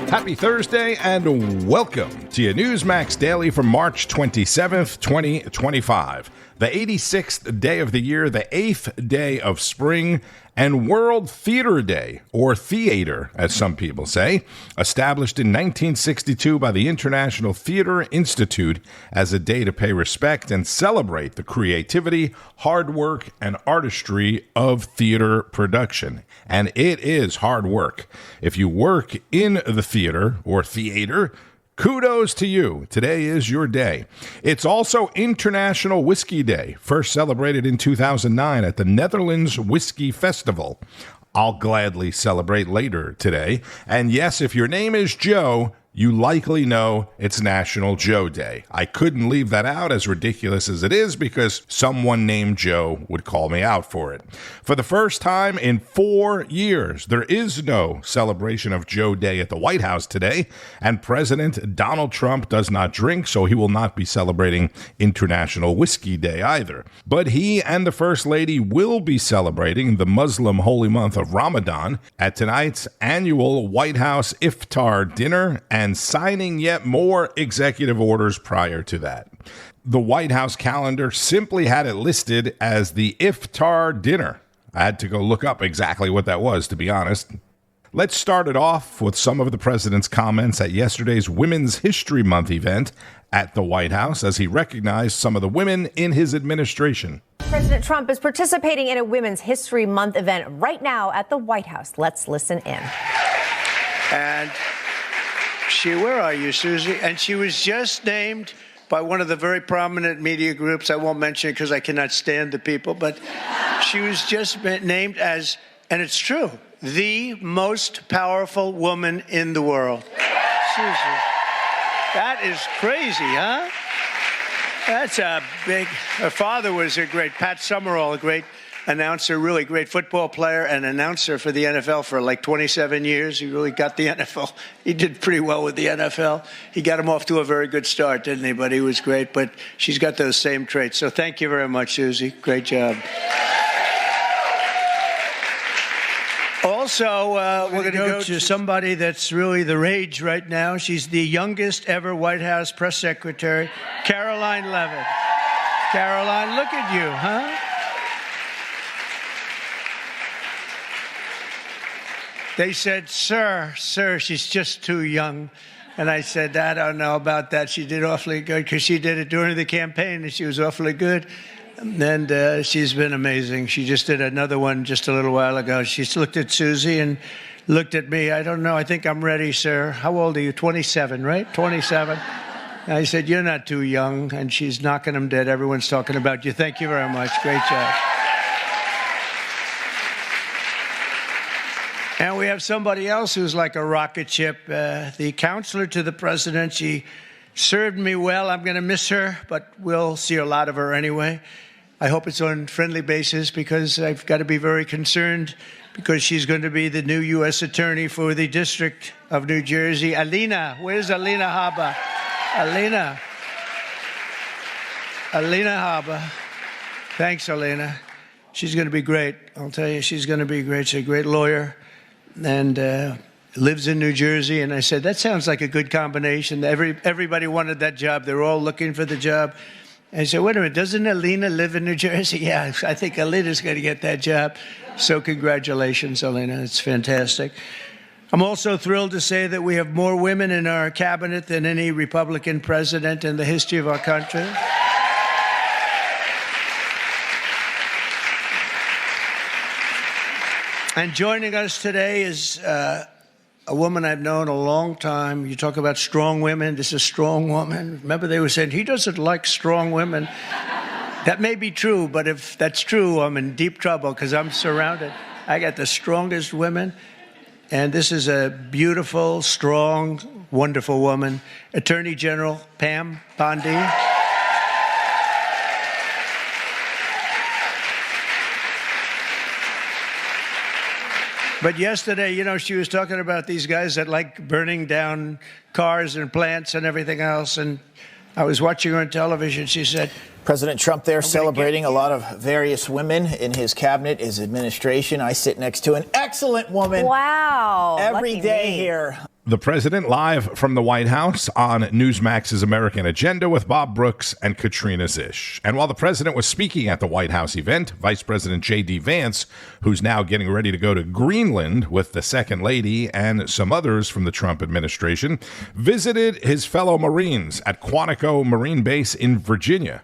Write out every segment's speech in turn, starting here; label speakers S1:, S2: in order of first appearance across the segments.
S1: Happy Thursday and welcome to your Newsmax Daily for March 27th, 2025. The 86th day of the year, the 8th day of spring, and World Theater Day, or theater, as some people say, established in 1962 by the International Theater Institute as a day to pay respect and celebrate the creativity, hard work, and artistry of theater production. And it is hard work. If you work in the theater or theater, kudos to you. Today is your day. It's also International Whiskey Day, first celebrated in 2009 at the Netherlands Whiskey Festival. I'll gladly celebrate later today. And yes, if your name is Joe, you likely know it's National Joe Day. I couldn't leave that out, as ridiculous as it is, because someone named Joe would call me out for it. For the first time in 4 years, there is no celebration of Joe Day at the White House today, and President Donald Trump does not drink, so he will not be celebrating International Whiskey Day either. But he and the First Lady will be celebrating the Muslim holy month of Ramadan at tonight's annual White House Iftar dinner and signing yet more executive orders prior to that. The White House calendar simply had it listed as the Iftar dinner. I had to go look up exactly what that was, to be honest. Let's start it off with some of the president's comments at yesterday's Women's History Month event at the White House as he recognized some of the women in his administration.
S2: President Trump is participating in a Women's History Month event right now at the White House. Let's listen in.
S3: And where are you, Susie? And she was just named by one of the very prominent media groups. I won't mention it because I cannot stand the people, but she was just named as, and it's true, the most powerful woman in the world. Susie, that is crazy, huh? That's a big. Her father was a great, Pat Summerall, a great announcer, really great football player and announcer for the NFL for like 27 years. He really got the NFL. He did pretty well with the NFL. He got him off to a very good start, didn't he? But he was great. But she's got those same traits. So thank you very much, Susie. Great job. Also, we're going to go to somebody that's really the rage right now. She's the youngest ever White House press secretary, Caroline Levitt. Caroline, look at you, huh? They said, sir, she's just too young. And I said, I don't know about that. She did awfully good because she did it during the campaign and she was awfully good. And she's been amazing. She just did another one just a little while ago. She looked at Susie and looked at me. I don't know. I think I'm ready, sir. How old are you? 27, right? 27. And I said, you're not too young. And she's knocking them dead. Everyone's talking about you. Thank you very much. Great job. And we have somebody else who's like a rocket ship, the counselor to the president. She served me well. I'm going to miss her, but we'll see a lot of her anyway. I hope it's on friendly basis because I've got to be very concerned because she's going to be the new U.S. attorney for the District of New Jersey. Alina, where's Alina Habba? Alina Habba. Thanks, Alina. She's going to be great. I'll tell you, she's going to be great. She's a great lawyer and lives in New Jersey. And I said, that sounds like a good combination. Everybody wanted that job. They're all looking for the job. And I said, wait a minute, doesn't Alina live in New Jersey? Yeah, I think Alina's going to get that job. So congratulations, Alina. It's fantastic. I'm also thrilled to say that we have more women in our cabinet than any Republican president in the history of our country. And joining us today is a woman I've known a long time. You talk about strong women. This is a strong woman. Remember, they were saying, he doesn't like strong women. That may be true, but if that's true, I'm in deep trouble because I'm surrounded. I got the strongest women. And this is a beautiful, strong, wonderful woman. Attorney General Pam Bondi. But yesterday, you know, she was talking about these guys that like burning down cars and plants and everything else. And I was watching her on television. She said,
S4: President Trump there celebrating a lot of various women in his cabinet, his administration. I sit next to an excellent woman.
S2: Wow.
S4: Every day here.
S1: The president live from the White House on Newsmax's American Agenda with Bob Brooks and Katrina Zish. And while the president was speaking at the White House event, Vice President J.D. Vance, who's now getting ready to go to Greenland with the second lady and some others from the Trump administration, visited his fellow Marines at Quantico Marine Base in Virginia.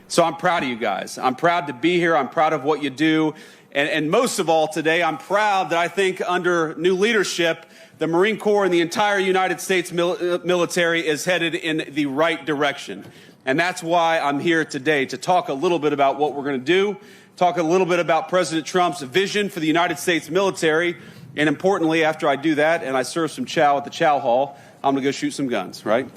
S5: So I'm proud of you guys. I'm proud to be here. I'm proud of what you do. And most of all today, I'm proud that I think under new leadership, the Marine Corps and the entire United States military is headed in the right direction. And that's why I'm here today to talk a little bit about what we're going to do, talk a little bit about President Trump's vision for the United States military. And importantly, after I do that and I serve some chow at the chow hall, I'm going to go shoot some guns, right?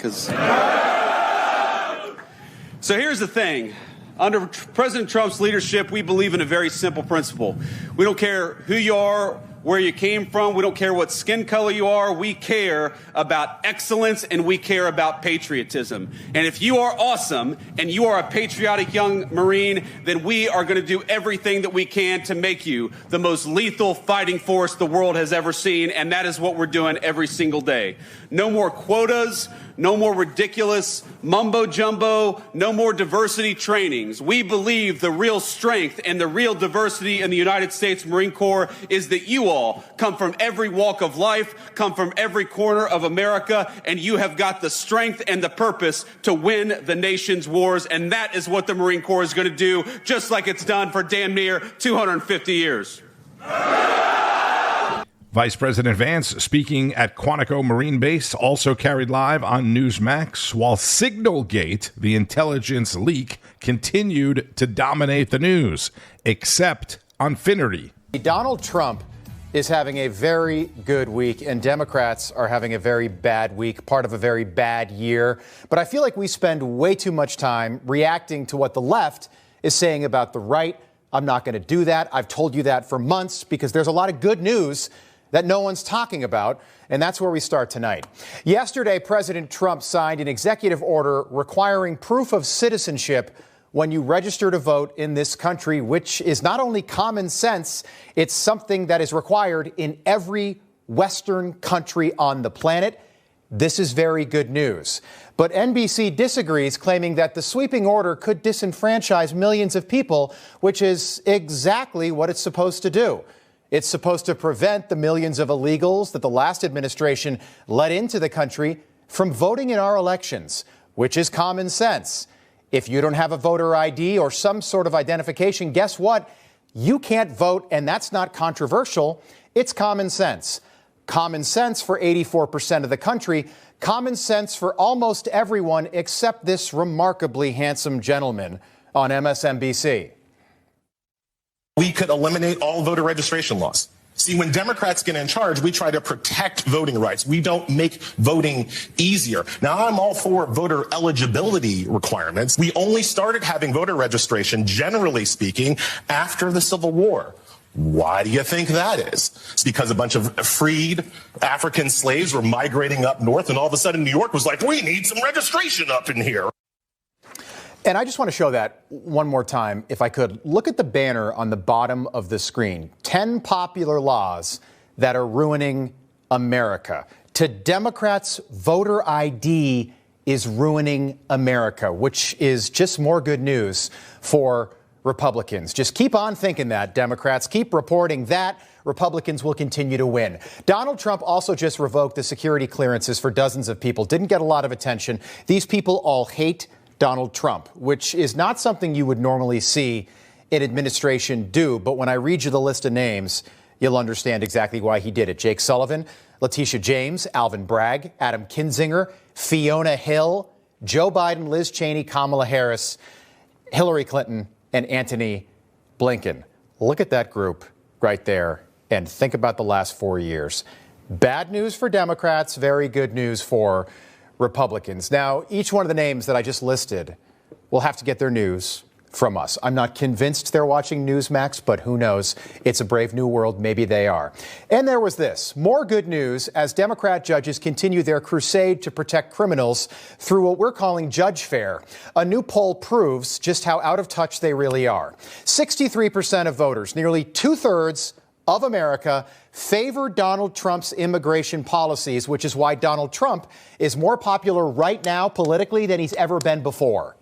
S5: So here's the thing. Under President Trump's leadership, we believe in a very simple principle. We don't care who you are, where you came from. We don't care what skin color you are. We care about excellence and we care about patriotism. And if you are awesome and you are a patriotic young Marine, then we are going to do everything that we can to make you the most lethal fighting force the world has ever seen. And that is what we're doing every single day. No more quotas. No more ridiculous mumbo jumbo, no more diversity trainings. We believe the real strength and the real diversity in the United States Marine Corps is that you all come from every walk of life, come from every corner of America, and you have got the strength and the purpose to win the nation's wars. And that is what the Marine Corps is going to do, just like it's done for damn near 250 years.
S1: Vice President Vance speaking at Quantico Marine Base, also carried live on Newsmax, while Signalgate, the intelligence leak, continued to dominate the news, except on Finnerty.
S6: Donald Trump is having a very good week, and Democrats are having a very bad week, part of a very bad year. But I feel like we spend way too much time reacting to what the left is saying about the right. I'm not going to do that. I've told you that for months because there's a lot of good news that no one's talking about, and that's where we start tonight. Yesterday, President Trump signed an executive order requiring proof of citizenship when you register to vote in this country, which is not only common sense, it's something that is required in every Western country on the planet. This is very good news. But NBC disagrees, claiming that the sweeping order could disenfranchise millions of people, which is exactly what it's supposed to do. It's supposed to prevent the millions of illegals that the last administration let into the country from voting in our elections, which is common sense. If you don't have a voter ID or some sort of identification, guess what? You can't vote, and that's not controversial. It's common sense. Common sense for 84% of the country. Common sense for almost everyone except this remarkably handsome gentleman on MSNBC.
S7: We could eliminate all voter registration laws. See, when Democrats get in charge, we try to protect voting rights. We don't make voting easier. Now, I'm all for voter eligibility requirements. We only started having voter registration, generally speaking, after the Civil War. Why do you think that is? It's because a bunch of freed African slaves were migrating up north, and all of a sudden New York was like, we need some registration up in here.
S6: And I just want to show that one more time, if I could. Look at the banner on the bottom of the screen. 10 popular laws that are ruining America. To Democrats, voter ID is ruining America, which is just more good news for Republicans. Just keep on thinking that, Democrats. Keep reporting that. Republicans will continue to win. Donald Trump also just revoked the security clearances for dozens of people. Didn't get a lot of attention. These people all hate Donald Trump, which is not something you would normally see an administration do. But when I read you the list of names, you'll understand exactly why he did it. Jake Sullivan, Letitia James, Alvin Bragg, Adam Kinzinger, Fiona Hill, Joe Biden, Liz Cheney, Kamala Harris, Hillary Clinton, and Antony Blinken. Look at that group right there and think about the last 4 years. Bad news for Democrats, very good news for Republicans. Now, each one of the names that I just listed will have to get their news from us. I'm not convinced they're watching Newsmax, but who knows? It's a brave new world. Maybe they are. And there was this. More good news as Democrat judges continue their crusade to protect criminals through what we're calling judge fair. A new poll proves just how out of touch they really are. 63% of voters, nearly two-thirds of America, favor Donald Trump's immigration policies, which is why Donald Trump is more popular right now politically than he's ever been before.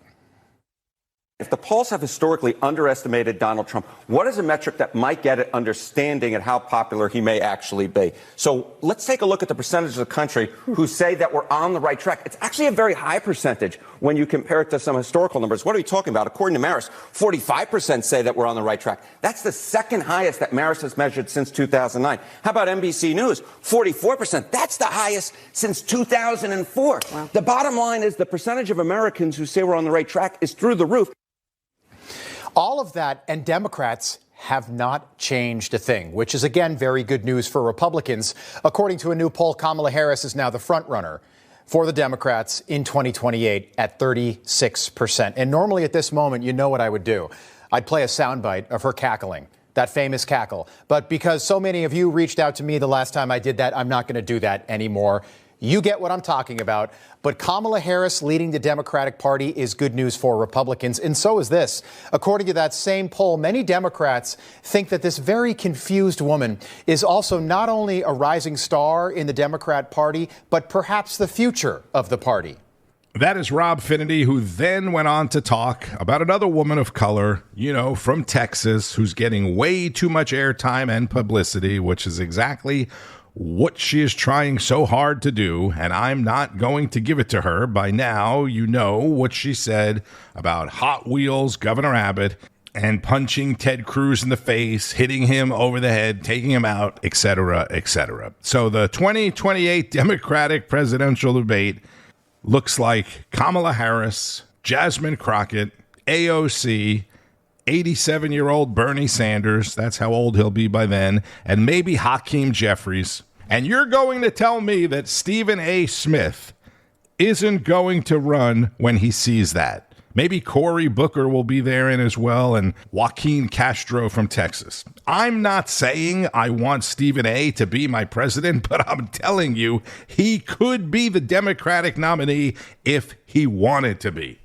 S8: If the polls have historically underestimated Donald Trump, what is a metric that might get at understanding at how popular he may actually be? So let's take a look at the percentage of the country who say that we're on the right track. It's actually a very high percentage when you compare it to some historical numbers. What are we talking about? According to Marist, 45% say that we're on the right track. That's the second highest that Marist has measured since 2009. How about NBC News? 44%. That's the highest since 2004. Wow. The bottom line is the percentage of Americans who say we're on the right track is through the roof.
S6: All of that, and Democrats have not changed a thing, which is, again, very good news for Republicans. According to a new poll, Kamala Harris is now the front runner for the Democrats in 2028 at 36%. And normally at this moment, you know what I would do. I'd play a soundbite of her cackling, that famous cackle. But because so many of you reached out to me the last time I did that, I'm not going to do that anymore. You get what I'm talking about. But Kamala Harris leading the Democratic Party is good news for Republicans. And so is this. According to that same poll, many Democrats think that this very confused woman is also not only a rising star in the Democrat Party, but perhaps the future of the party.
S1: That is Rob Finnerty, who then went on to talk about another woman of color, from Texas, who's getting way too much airtime and publicity, which is exactly what she is trying so hard to do, and I'm not going to give it to her. By now, you know what she said about Hot Wheels, Governor Abbott, and punching Ted Cruz in the face, hitting him over the head, taking him out, etc., etc. So the 2028 Democratic presidential debate looks like Kamala Harris, Jasmine Crockett, AOC, 87-year-old Bernie Sanders. That's how old he'll be by then. And maybe Hakeem Jeffries. And you're going to tell me that Stephen A. Smith isn't going to run when he sees that. Maybe Cory Booker will be there in as well, and Joaquin Castro from Texas. I'm not saying I want Stephen A. to be my president, but I'm telling you, he could be the Democratic nominee if he wanted to be.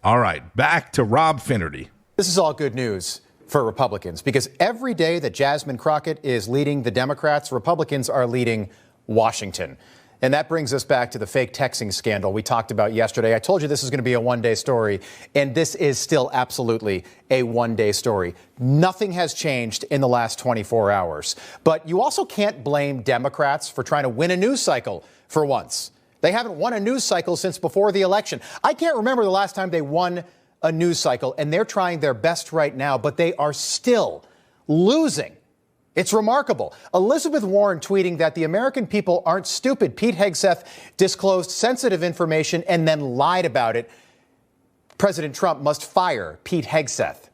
S1: All right, back to Rob Finnerty.
S6: This is all good news for Republicans, because every day that Jasmine Crockett is leading the Democrats, Republicans are leading Washington. And that brings us back to the fake texting scandal we talked about yesterday. I told you this is going to be a one-day story, and this is still absolutely a one-day story. Nothing has changed in the last 24 hours. But you also can't blame Democrats for trying to win a news cycle for once. They haven't won a news cycle since before the election. I can't remember the last time they won a news cycle, and they're trying their best right now, but they are still losing. It's remarkable. Elizabeth Warren tweeting that the American people aren't stupid. Pete Hegseth disclosed sensitive information and then lied about it. President Trump must fire Pete Hegseth.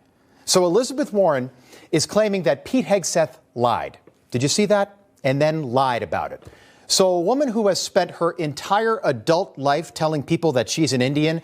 S6: So Elizabeth Warren is claiming that Pete Hegseth lied. Did you see that? And then lied about it. So a woman who has spent her entire adult life telling people that she's an Indian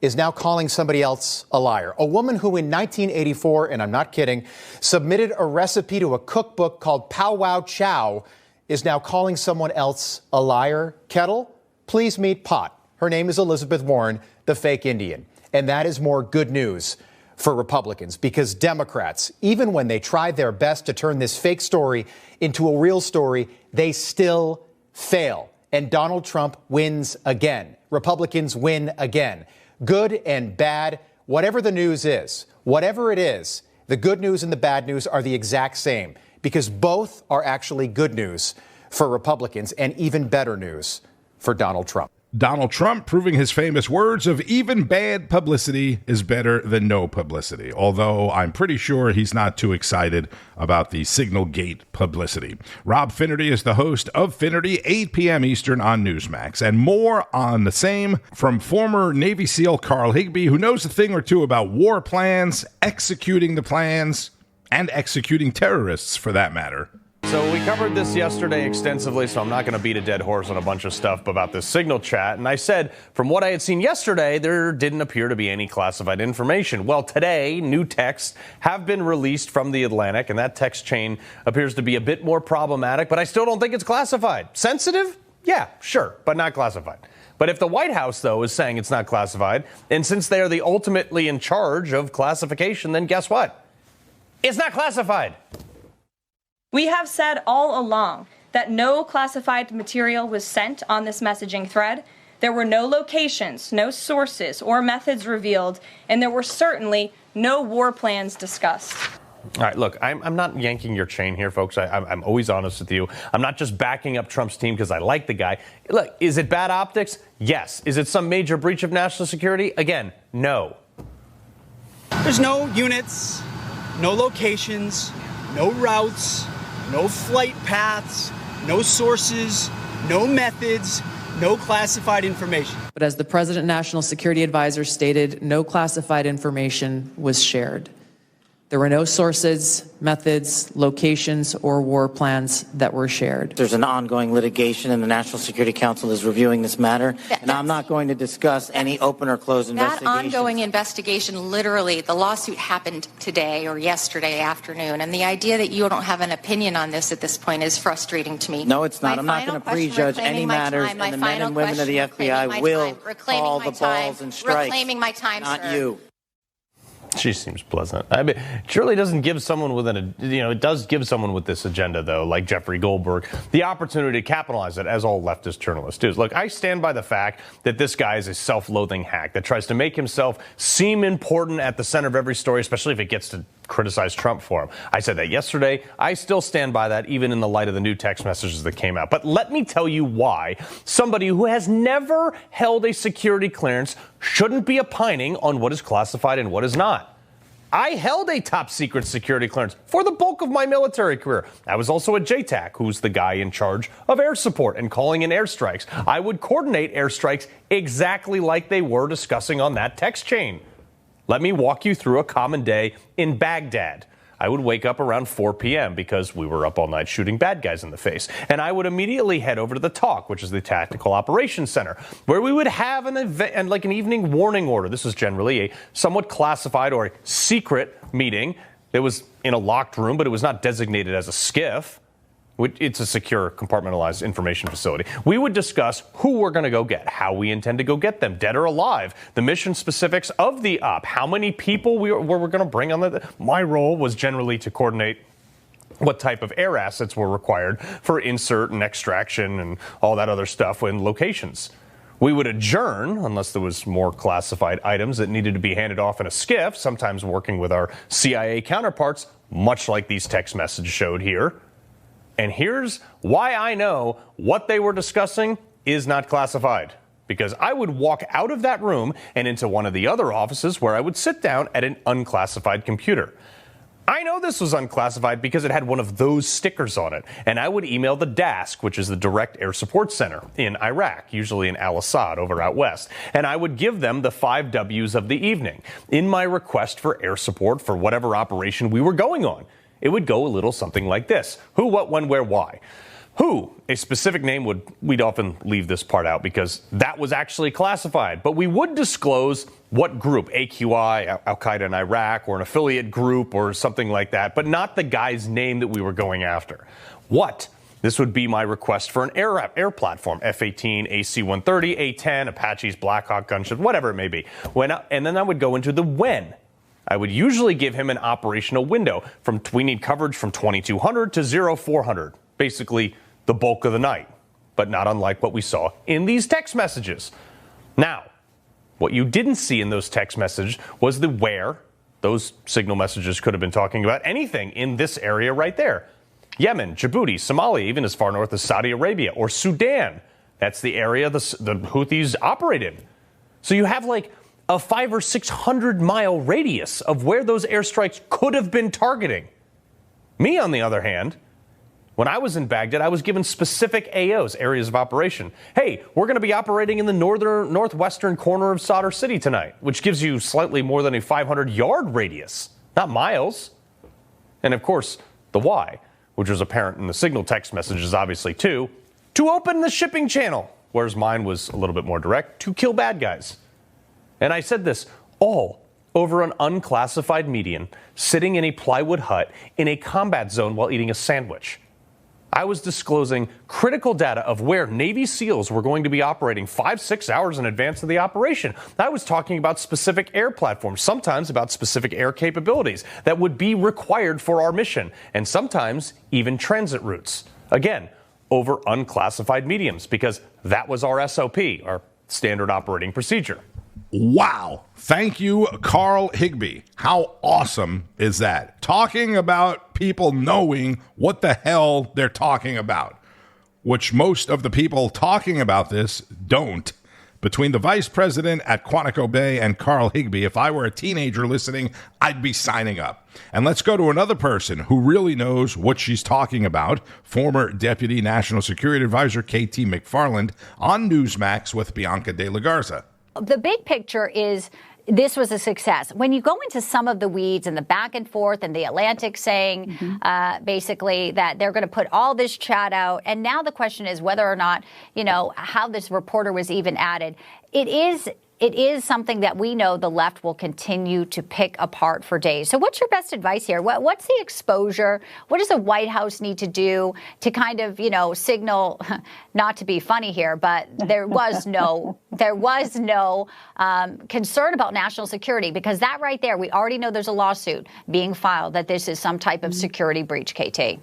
S6: is now calling somebody else a liar. A woman who in 1984, and I'm not kidding, submitted a recipe to a cookbook called Pow Wow Chow is now calling someone else a liar. Kettle, please meet Pot. Her name is Elizabeth Warren, the fake Indian. And that is more good news for Republicans, because Democrats, even when they try their best to turn this fake story into a real story, they still fail. And Donald Trump wins again. Republicans win again. Good and bad, whatever the news is, whatever it is, the good news and the bad news are the exact same, because both are actually good news for Republicans and even better news for Donald Trump.
S1: Donald Trump proving his famous words of even bad publicity is better than no publicity, although I'm pretty sure he's not too excited about the Signalgate publicity. Rob Finnerty is the host of Finnerty, 8 p.m. Eastern on Newsmax. And more on the same from former Navy SEAL Carl Higbie, who knows a thing or two about war plans, executing the plans, and executing terrorists, for that matter.
S9: So we covered this yesterday extensively, so I'm not going to beat a dead horse on a bunch of stuff about this Signal chat. And I said, from what I had seen yesterday, there didn't appear to be any classified information. Well, today, new texts have been released from The Atlantic, and that text chain appears to be a bit more problematic, but I still don't think it's classified. Sensitive? Yeah, sure, but not classified. But if the White House, though, is saying it's not classified, and since they are the ultimately in charge of classification, then guess what? It's not classified.
S10: We have said all along that no classified material was sent on this messaging thread. There were no locations, no sources or methods revealed, and there were certainly no war plans discussed.
S9: All right, look, I'm not yanking your chain here, folks. I'm always honest with you. I'm not just backing up Trump's team because I like the guy. Look, is it bad optics? Yes. Is it some major breach of national security? Again, no.
S11: There's no units, no locations, no routes, no flight paths, no sources, no methods, no classified information.
S12: But as the President National Security Advisor stated, no classified information was shared. There were no sources, methods, locations, or war plans that were shared.
S13: There's an ongoing litigation, and the National Security Council is reviewing this matter. And I'm not going to discuss any open or closed investigations.
S14: That ongoing investigation, literally, the lawsuit happened today or yesterday afternoon. And the idea that you don't have an opinion on this at this point is frustrating to me.
S13: No, it's not. I'm not going to prejudge any matters, and the men and women of the FBI will call the balls and strikes.
S14: Reclaiming my time,
S13: not
S14: sir.
S13: you.
S9: She seems pleasant. I mean, it surely doesn't give someone with it does give someone with this agenda, though, like Jeffrey Goldberg, the opportunity to capitalize it, as all leftist journalists do. Look, I stand by the fact that this guy is a self-loathing hack that tries to make himself seem important at the center of every story, especially if it gets to criticize Trump for him. I said that yesterday. I still stand by that, even in the light of the new text messages that came out. But let me tell you why somebody who has never held a security clearance shouldn't be opining on what is classified and what is not. I held a top secret security clearance for the bulk of my military career. I was also at JTAC, who's the guy in charge of air support and calling in airstrikes. I would coordinate airstrikes exactly like they were discussing on that text chain. Let me walk you through a common day in Baghdad. I would wake up around 4 p.m. because we were up all night shooting bad guys in the face. And I would immediately head over to the TALK, which is the Tactical Operations Center, where we would have an event and like an evening warning order. This is generally a somewhat classified or a secret meeting. It was in a locked room, but it was not designated as a SCIF. It's a secure, compartmentalized information facility. We would discuss who we're going to go get, how we intend to go get them, dead or alive, the mission specifics of the op, how many people we're going to bring on the. My role was generally to coordinate what type of air assets were required for insert and extraction and all that other stuff in locations. We would adjourn unless there was more classified items that needed to be handed off in a SCIF, sometimes working with our CIA counterparts, much like these text messages showed here. And here's why I know what they were discussing is not classified. Because I would walk out of that room and into one of the other offices where I would sit down at an unclassified computer. I know this was unclassified because it had one of those stickers on it. And I would email the DASC, which is the Direct Air Support Center in Iraq, usually in Al-Assad over out west. And I would give them the 5 W's of the evening in my request for air support for whatever operation we were going on. It would go a little something like this. Who, what, when, where, why. Who, a specific name we'd often leave this part out because that was actually classified. But we would disclose what group, AQI, Al-Qaeda in Iraq, or an affiliate group or something like that, but not the guy's name that we were going after. What? This would be my request for an air platform, F-18, AC-130, A-10, Apaches, Black Hawk gunships, whatever it may be. And then I would go into the when. I would usually give him an operational window from we need coverage from 2200 to 0400, basically the bulk of the night, but not unlike what we saw in these text messages. Now, what you didn't see in those text messages was the where. Those signal messages could have been talking about anything in this area right there. Yemen, Djibouti, Somalia, even as far north as Saudi Arabia or Sudan. That's the area the Houthis operate in. So you have like a 500 or 600 mile radius of where those airstrikes could have been targeting. Me, on the other hand, when I was in Baghdad, I was given specific AOs, areas of operation. Hey, we're going to be operating in the northwestern corner of Sadr City tonight, which gives you slightly more than a 500-yard radius, not miles. And of course, the why, which was apparent in the signal text messages, obviously, too, to open the shipping channel, whereas mine was a little bit more direct, to kill bad guys. And I said this all over an unclassified median, sitting in a plywood hut in a combat zone while eating a sandwich. I was disclosing critical data of where Navy SEALs were going to be operating 5-6 hours in advance of the operation. I was talking about specific air platforms, sometimes about specific air capabilities that would be required for our mission, and sometimes even transit routes. Again, over unclassified mediums, because that was our SOP, our standard operating procedure.
S1: Wow. Thank you, Carl Higbie. How awesome is that? Talking about people knowing what the hell they're talking about, which most of the people talking about this don't. Between the vice president at Quantico Bay and Carl Higbie, if I were a teenager listening, I'd be signing up. And let's go to another person who really knows what she's talking about, former Deputy National Security Advisor KT McFarland on Newsmax with Bianca De La Garza.
S15: The big picture is this was a success. When you go into some of the weeds and the back and forth and the Atlantic saying basically that they're going to put all this chat out. And now the question is whether or not, how this reporter was even added. It is something that we know the left will continue to pick apart for days. So what's your best advice here? What's the exposure? What does the White House need to do to kind of, signal, not to be funny here, but there was no concern about national security, because that right there, we already know there's a lawsuit being filed that this is some type of security breach, KT.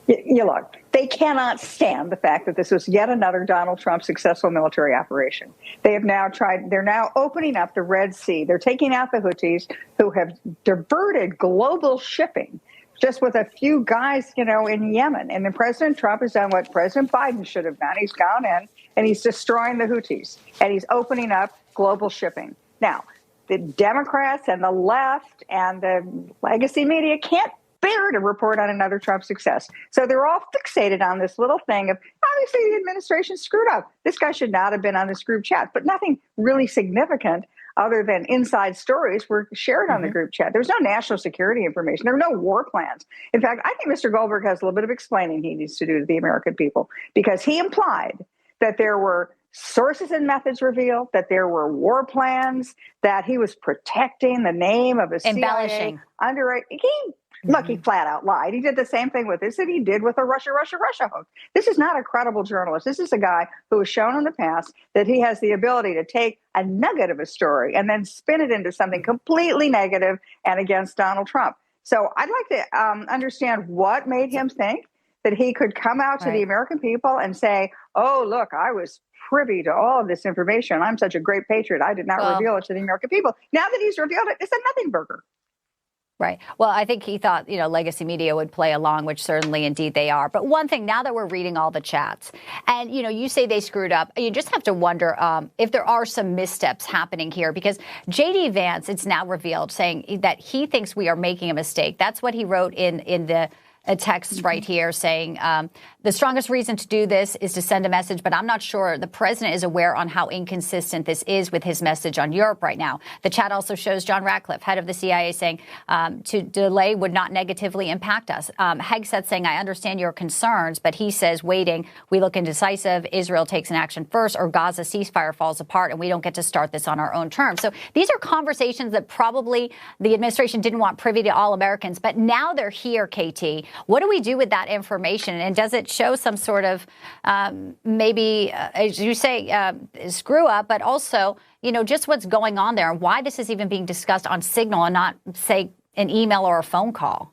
S16: Look, they cannot stand the fact that this was yet another Donald Trump successful military operation. They're now opening up the Red Sea. They're taking out the Houthis, who have diverted global shipping just with a few guys, in Yemen. And then President Trump has done what President Biden should have done. He's gone in and he's destroying the Houthis, and he's opening up global shipping. Now, the Democrats and the left and the legacy media can't bear to report on another Trump success. So they're all fixated on this little thing of, obviously the administration screwed up. This guy should not have been on this group chat, but nothing really significant. other than inside stories were shared on the group chat. There's no national security information. There were no war plans. In fact, I think Mr. Goldberg has a little bit of explaining he needs to do to the American people, because he implied that there were sources and methods revealed, that there were war plans, that he was protecting the name of a CIA underwriter. Look, he flat out lied. He did the same thing with this that he did with the Russia hook. This is not a credible journalist. This is a guy who has shown in the past that he has the ability to take a nugget of a story and then spin it into something completely negative and against Donald Trump. So I'd like to understand what made him think that he could come out to the American people and say, oh, look, I was privy to all of this information. I'm such a great patriot. I did not reveal it to the American people. Now that he's revealed it, it's a nothing burger.
S15: Right. Well, I think he thought, legacy media would play along, which certainly indeed they are. But one thing, now that we're reading all the chats and, you say they screwed up, you just have to wonder if there are some missteps happening here, because J.D. Vance, it's now revealed, saying that he thinks we are making a mistake. That's what he wrote in the text right here, saying the strongest reason to do this is to send a message, but I'm not sure the president is aware on how inconsistent this is with his message on Europe right now. The chat also shows John Ratcliffe, head of the CIA, saying to delay would not negatively impact us. Hegseth saying, I understand your concerns, but he says waiting, we look indecisive, Israel takes an action first, or Gaza ceasefire falls apart, and we don't get to start this on our own terms. So these are conversations that probably the administration didn't want privy to all Americans, but now they're here, KT. What do we do with that information? And does it show some sort of maybe, as you say, screw up, but also, just what's going on there and why this is even being discussed on Signal and not, say, an email or a phone call?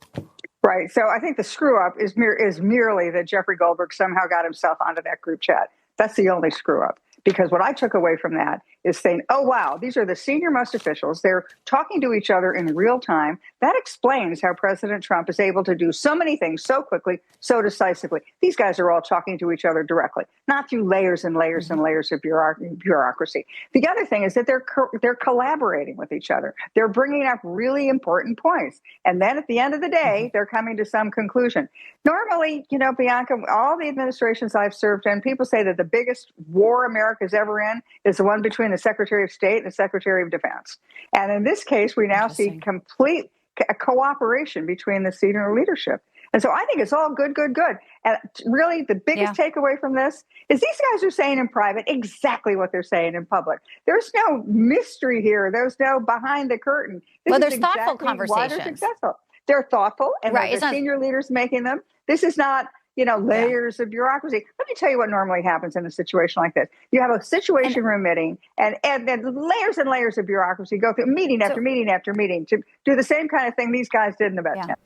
S16: Right. So I think the screw up is merely that Jeffrey Goldberg somehow got himself onto that group chat. That's the only screw up. Because what I took away from that is saying, oh, wow, these are the senior most officials. They're talking to each other in real time. That explains how President Trump is able to do so many things so quickly, so decisively. These guys are all talking to each other directly, not through layers and layers and layers of bureaucracy. The other thing is that they're collaborating with each other. They're bringing up really important points. And then at the end of the day, they're coming to some conclusion. Normally, Bianca, all the administrations I've served in, people say that the biggest war America's ever in is the one between the Secretary of State and the Secretary of Defense. And in this case, we now see complete cooperation between the senior leadership. And so I think it's all good. And really, the biggest takeaway from this is these guys are saying in private exactly what they're saying in public. There's no mystery here. There's no behind the curtain.
S15: There's thoughtful conversations.
S16: They're thoughtful, and the senior leaders making them. This is not, layers of bureaucracy. Let me tell you what normally happens in a situation like this. You have a situation room meeting, and then layers and layers of bureaucracy go through meeting after meeting after meeting to do the same kind of thing these guys did in about 10.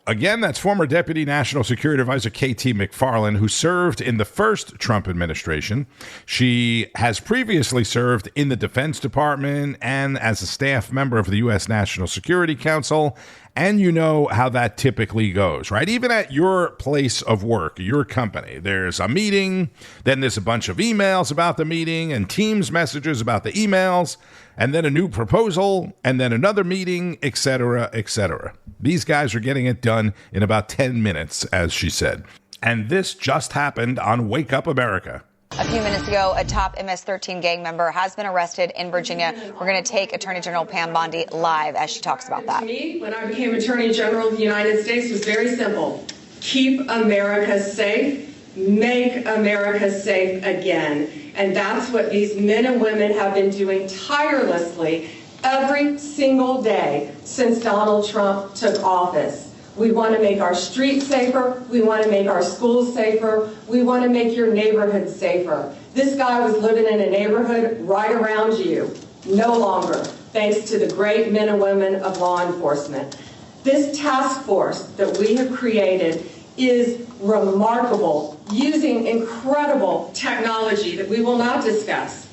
S1: Again, that's former Deputy National Security Advisor KT McFarland, who served in the first Trump administration. She has previously served in the Defense Department and as a staff member of the U.S. National Security Council. And you know how that typically goes, right? Even at your place of work, your company, there's a meeting, then there's a bunch of emails about the meeting and Teams messages about the emails, and then a new proposal, and then another meeting, et cetera, et cetera. These guys are getting it done in about 10 minutes, as she said. And this just happened on Wake Up America.
S17: A few minutes ago, a top MS-13 gang member has been arrested in Virginia. We're going to take Attorney General Pam Bondi live as she talks about that.
S18: To me, when I became Attorney General of the United States, was very simple. Keep America safe, make America safe again. And that's what these men and women have been doing tirelessly every single day since Donald Trump took office. We want to make our streets safer. We want to make our schools safer. We want to make your neighborhood safer. This guy was living in a neighborhood right around you. No longer, thanks to the great men and women of law enforcement. This task force that we have created is remarkable, using incredible technology that we will not discuss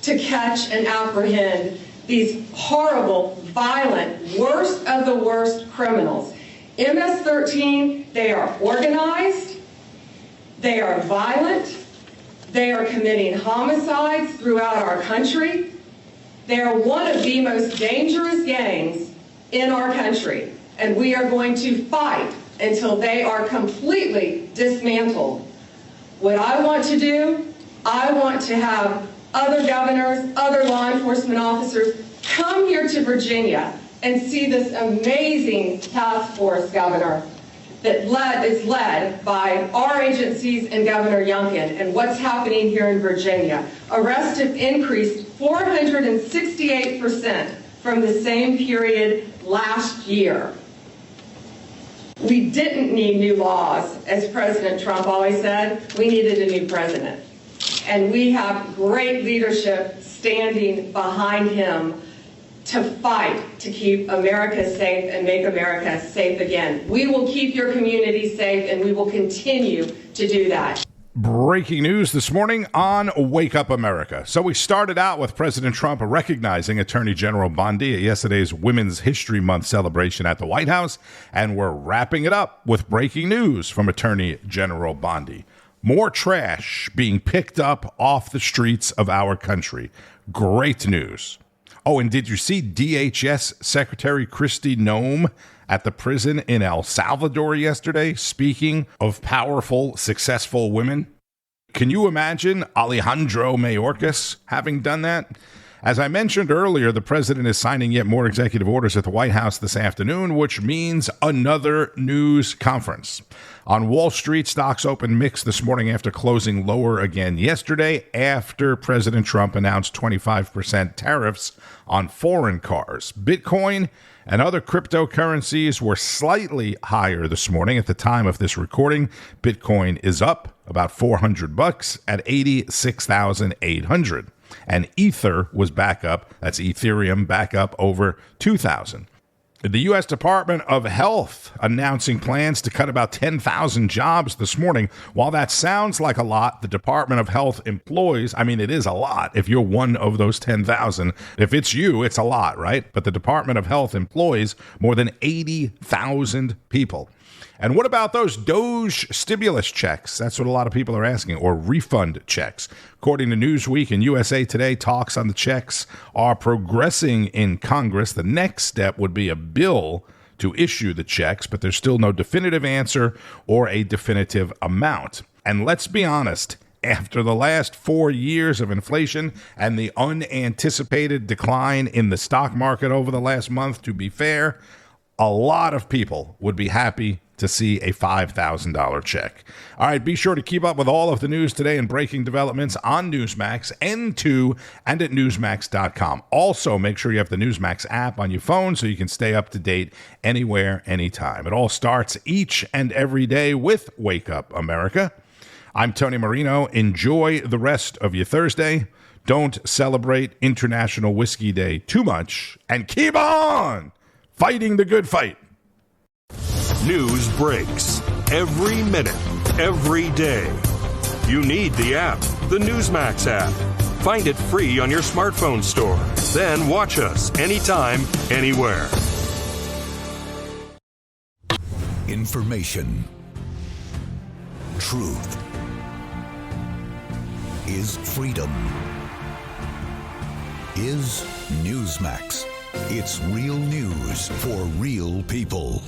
S18: to catch and apprehend these horrible, violent, worst of the worst criminals. MS-13, they are organized, they are violent, they are committing homicides throughout our country. They are one of the most dangerous gangs in our country, and we are going to fight until they are completely dismantled. What I want to do, I want to have other governors, other law enforcement officers come here to Virginia and see this amazing task force, Governor, that is led by our agencies and Governor Youngkin, and what's happening here in Virginia. Arrests have increased 468% from the same period last year. We didn't need new laws, as President Trump always said. We needed a new president. And we have great leadership standing behind him to fight to keep America safe and make America safe again. We will keep your community safe, and we will continue to do that.
S1: Breaking news this morning on Wake Up America. So we started out with President Trump recognizing Attorney General Bondi at yesterday's Women's History Month celebration at the White House, and we're wrapping it up with breaking news from Attorney General Bondi. More trash being picked up off the streets of our country. Great news. Oh, and did you see DHS Secretary Kristi Noem at the prison in El Salvador yesterday, speaking of powerful, successful women? Can you imagine Alejandro Mayorkas having done that? As I mentioned earlier, the president is signing yet more executive orders at the White House this afternoon, which means another news conference. On Wall Street, stocks opened mixed this morning after closing lower again yesterday after President Trump announced 25% tariffs on foreign cars. Bitcoin and other cryptocurrencies were slightly higher this morning at the time of this recording. Bitcoin is up about $400 at 86,800. And Ether was back up, that's Ethereum, back up over 2,000. The U.S. Department of Health announcing plans to cut about 10,000 jobs this morning. While that sounds like a lot, the Department of Health employs, it is a lot if you're one of those 10,000. If it's you, it's a lot, right? But the Department of Health employs more than 80,000 people. And what about those Doge stimulus checks? That's what a lot of people are asking, or refund checks. According to Newsweek and USA Today, talks on the checks are progressing in Congress. The next step would be a bill to issue the checks, but there's still no definitive answer or a definitive amount. And let's be honest, after the last 4 years of inflation and the unanticipated decline in the stock market over the last month, to be fair, a lot of people would be happy to see a $5,000 check. All right, be sure to keep up with all of the news today and breaking developments on Newsmax, N2, and at Newsmax.com. Also, make sure you have the Newsmax app on your phone so you can stay up to date anywhere, anytime. It all starts each and every day with Wake Up America. I'm Tony Marino. Enjoy the rest of your Thursday. Don't celebrate International Whiskey Day too much, and keep on fighting the good fight.
S19: News breaks every minute, every day. You need the app, the Newsmax app. Find it free on your smartphone store. Then watch us anytime, anywhere.
S20: Information. Truth is freedom. Is Newsmax. It's real news for real people.